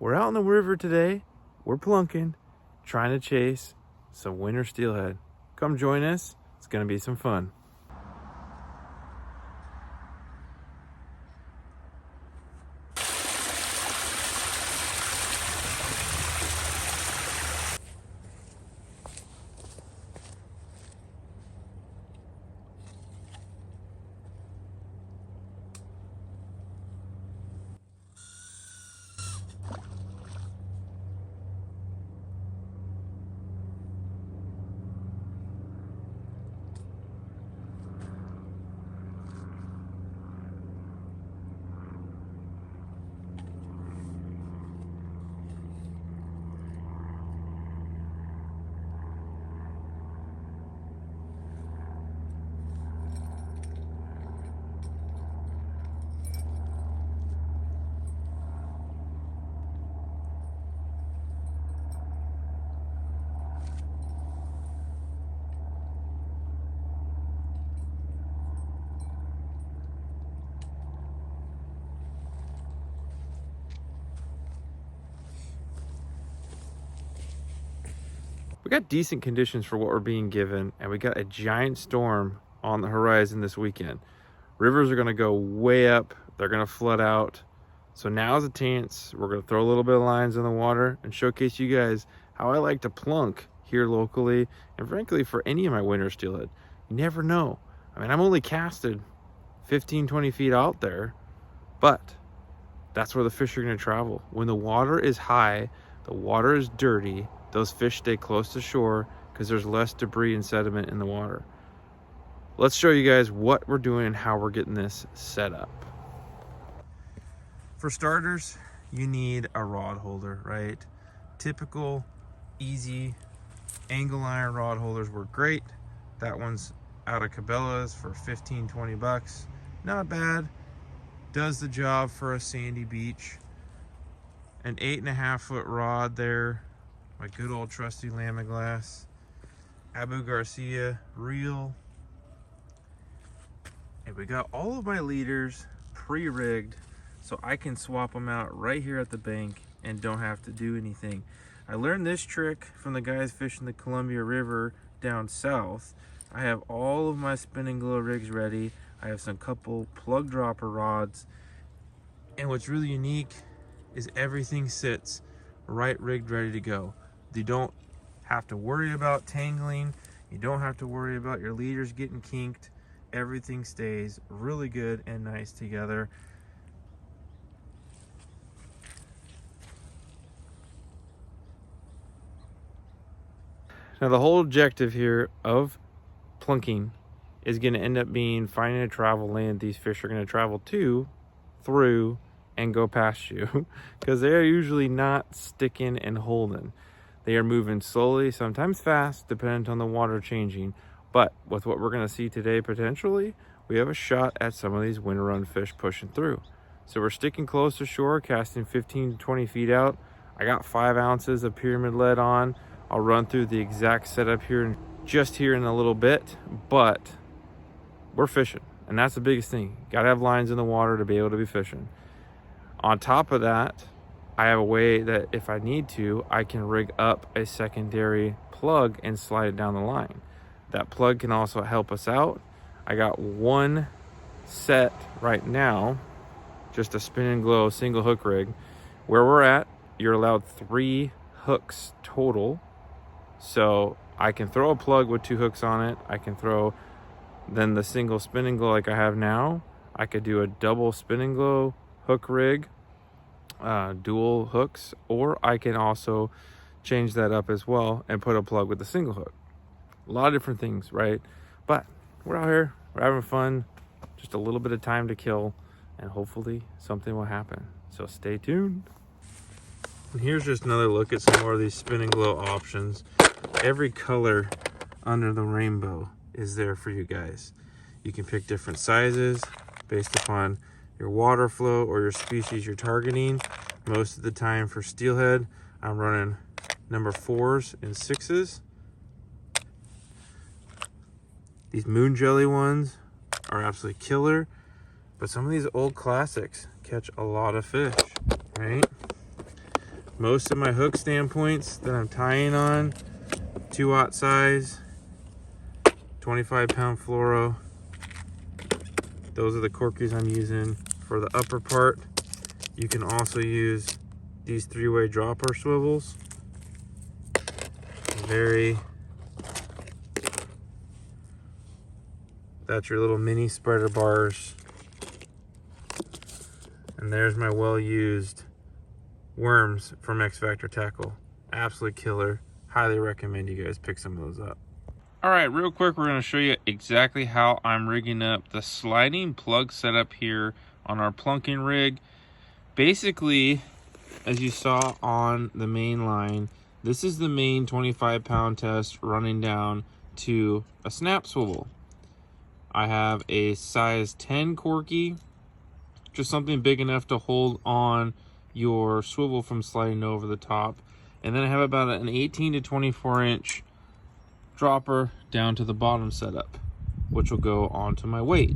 we're out in the river today. We're plunking, trying to chase some winter steelhead. Come join us. It's going to be some fun. We got decent conditions for what we're being given, and we got a giant storm on the horizon this weekend. Rivers are going to go way up. They're going to flood out. So now's a chance. We're going to throw a little bit of lines in the water and showcase you guys how I like to plunk here locally, and frankly for any of my winter steelhead. You never know. I mean, I'm only casted 15, 20 feet out there, but that's where the fish are going to travel. When the water is high, the water is dirty, those fish stay close to shore because there's less debris and sediment in the water. Let's show you guys what we're doing and how we're getting this set up. For starters, you need a rod holder, right? Typical, easy angle iron rod holders work great. That one's out of Cabela's for 15, 20 bucks. Not bad. Does the job for a sandy beach. An 8.5 foot rod there. My good old trusty Lamiglass Abu Garcia reel. And we got all of my leaders pre-rigged so I can swap them out right here at the bank and don't have to do anything. I learned this trick from the guys fishing the Columbia River down south. I have all of my spinning glow rigs ready. I have some couple plug dropper rods. And what's really unique is everything sits right rigged, ready to go. You don't have to worry about tangling. You don't have to worry about your leaders getting kinked. Everything stays really good and nice together. Now the whole objective here of plunking is going to end up being finding a travel lane these fish are going to travel to, through, and go past you, because they are usually not sticking and holding. They are moving slowly, sometimes fast, depending on the water changing. But with what we're going to see today, potentially, we have a shot at some of these winter run fish pushing through. So we're sticking close to shore, casting 15 to 20 feet out. I got 5 ounces of pyramid lead on. I'll run through the exact setup here just here in a little bit, but we're fishing, and that's the biggest thing. Got to have lines in the water to be able to be fishing. On top of that, I have a way that if I need to, I can rig up a secondary plug and slide it down the line. That plug can also help us out. I got one set right now, just a spin and glow single hook rig. Where we're at, you're allowed 3 hooks total. So I can throw a plug with 2 hooks on it. I can throw then the single spin and glow like I have now. I could do a double spin and glow hook rig, dual hooks, or I can also change that up as well and put a plug with a single hook. A lot of different things, right? But we're out here, we're having fun, just a little bit of time to kill, and hopefully something will happen. So stay tuned. And here's just another look at some more of these spin and glow options. Every color under the rainbow is there for you guys. You can pick different sizes based upon your water flow or your species you're targeting. Most of the time for steelhead, I'm running number 4s and 6s. These moon jelly ones are absolutely killer, but some of these old classics catch a lot of fish, right? Most of my hook standpoints that I'm tying on, 2/0 size, 25-pound fluoro. Those are the corkies I'm using for the upper part. You can also use these 3-way dropper swivels. That's your little mini spreader bars. And there's my well-used worms from X Factor Tackle. Absolute killer. Highly recommend you guys pick some of those up. All right, real quick, we're going to show you exactly how I'm rigging up the sliding plug setup here on our Plunking rig. Basically, as you saw on the main line, this is the main 25-pound test running down to a snap swivel. I have a size 10 corky, just something big enough to hold on your swivel from sliding over the top. And then I have about an 18 to 24 inch dropper down to the bottom setup, which will go onto my weight.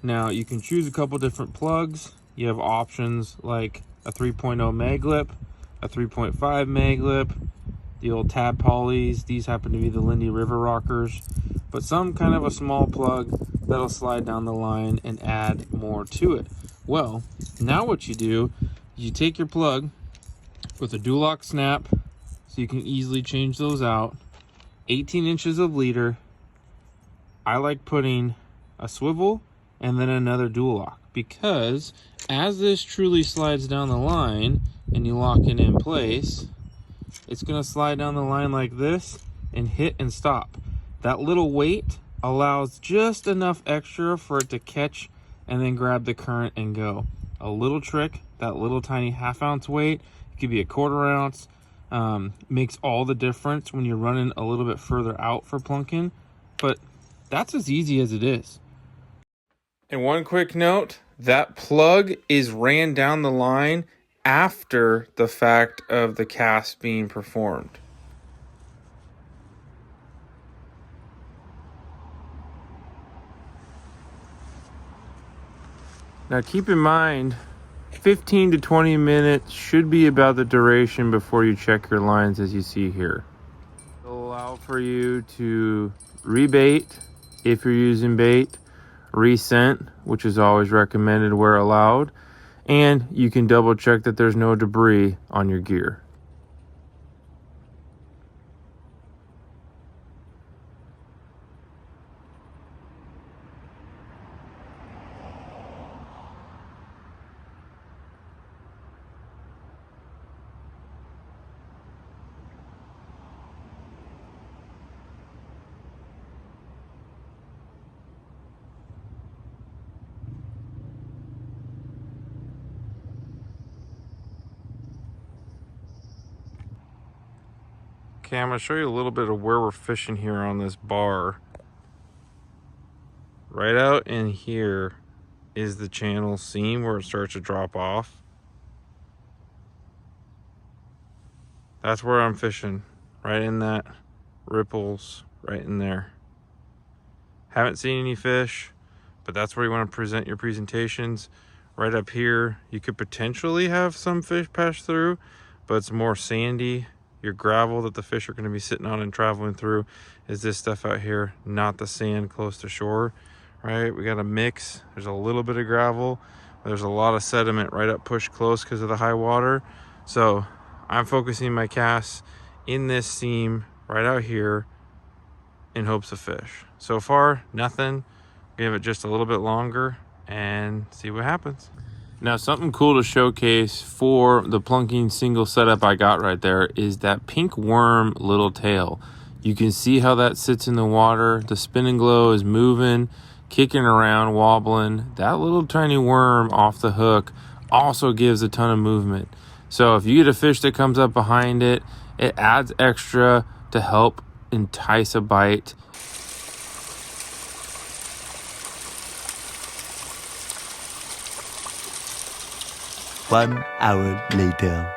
Now you can choose a couple different plugs. You have options like a 3.0 mag lip, a 3.5 mag lip, the old tab polys. These happen to be the Lindy River Rockers, but some kind of a small plug that'll slide down the line and add more to it. Well, now what you do, you take your plug with a dual lock snap, so you can easily change those out. 18 inches of leader. I like putting a swivel and then another dual lock, because as this truly slides down the line and you lock it in place, it's going to slide down the line like this and hit and stop. That little weight allows just enough extra for it to catch and then grab the current and go. A little trick, that little tiny 1/2 ounce weight, it could be a 1/4 ounce, makes all the difference when you're running a little bit further out for plunking. But that's as easy as it is. And one quick note, that plug is ran down the line after the fact of the cast being performed. Now keep in mind, 15 to 20 minutes should be about the duration before you check your lines, as you see here. It'll allow for you to rebait if you're using bait, rescent, which is always recommended where allowed, and you can double check that there's no debris on your gear. Okay, I'm going to show you a little bit of where we're fishing here on this bar. Right out in here is the channel seam where it starts to drop off. That's where I'm fishing, right in that ripples, right in there. Haven't seen any fish, but that's where you want to present your presentations. Right up here, you could potentially have some fish pass through, but it's more sandy. Your gravel that the fish are going to be sitting on and traveling through is this stuff out here, not the sand close to shore, right? We got a mix. There's a little bit of gravel. There's a lot of sediment right up pushed close because of the high water. So I'm focusing my casts in this seam right out here in hopes of fish. So far, nothing. Give it just a little bit longer and see what happens. Now, something cool to showcase for the Plunking single setup I got right there is that pink worm little tail. You can see how that sits in the water. The spin and glow is moving, kicking around, wobbling. That little tiny worm off the hook also gives a ton of movement. So if you get a fish that comes up behind it, it adds extra to help entice a bite. One hour later.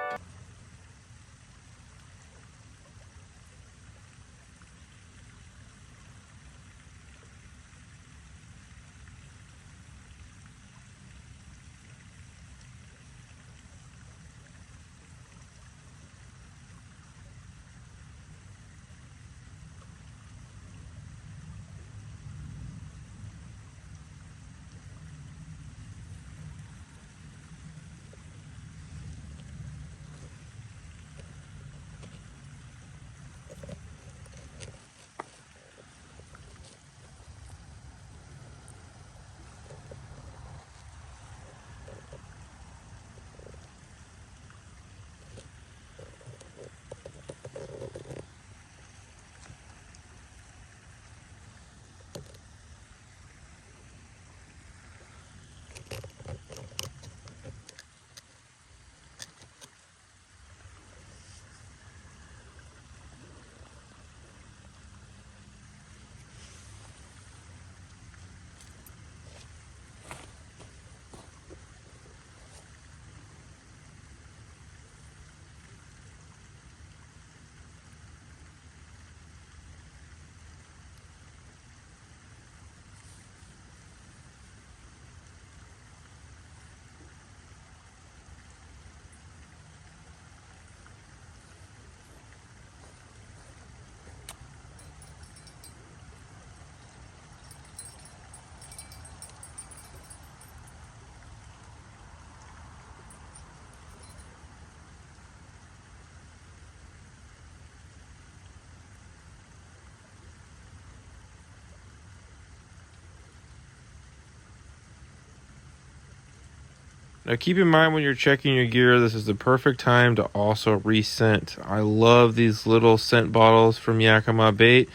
Now keep in mind when you're checking your gear, this is the perfect time to also re-scent. I love these little scent bottles from Yakima Bait.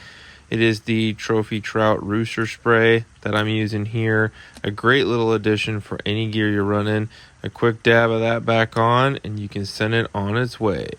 It is the Trophy Trout Rooster Spray that I'm using here. A great little addition for any gear you're running. A quick dab of that back on and you can send it on its way.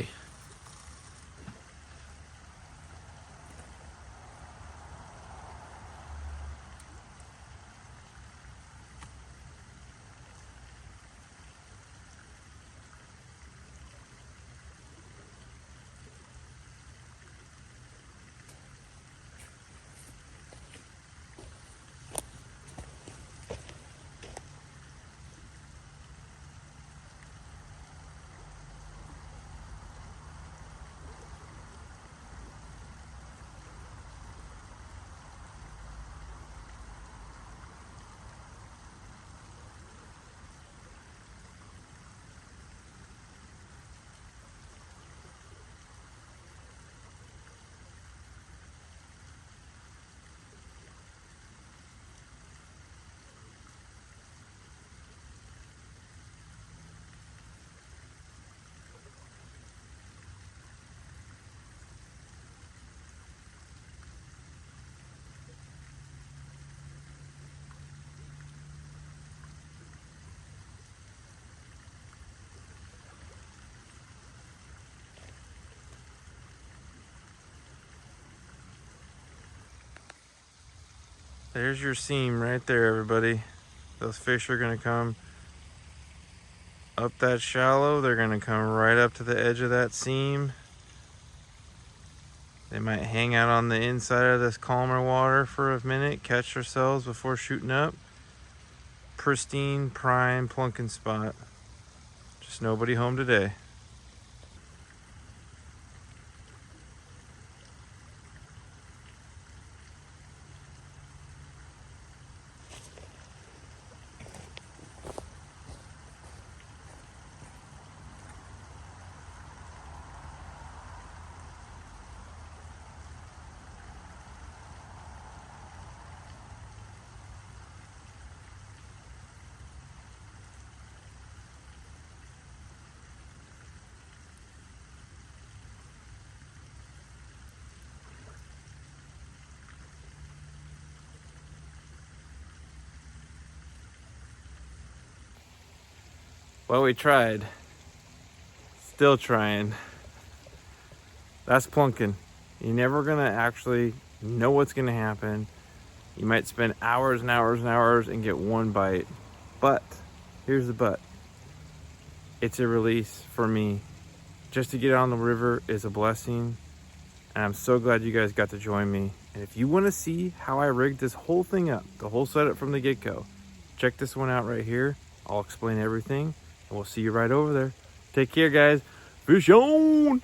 There's your seam right there, everybody. Those fish are gonna come up that shallow. They're gonna come right up to the edge of that seam. They might hang out on the inside of this calmer water for a minute, catch themselves before shooting up. Pristine, prime plunking spot. Just nobody home today. Well, we tried. Still trying. That's plunking. You're never gonna actually know what's gonna happen. You might spend hours and hours and hours and get one bite. But, here's the but. It's a release for me. Just to get on the river is a blessing. And I'm so glad you guys got to join me. And if you wanna see how I rigged this whole thing up, the whole setup from the get-go, check this one out right here. I'll explain everything. And we'll see you right over there. Take care, guys. Fish on!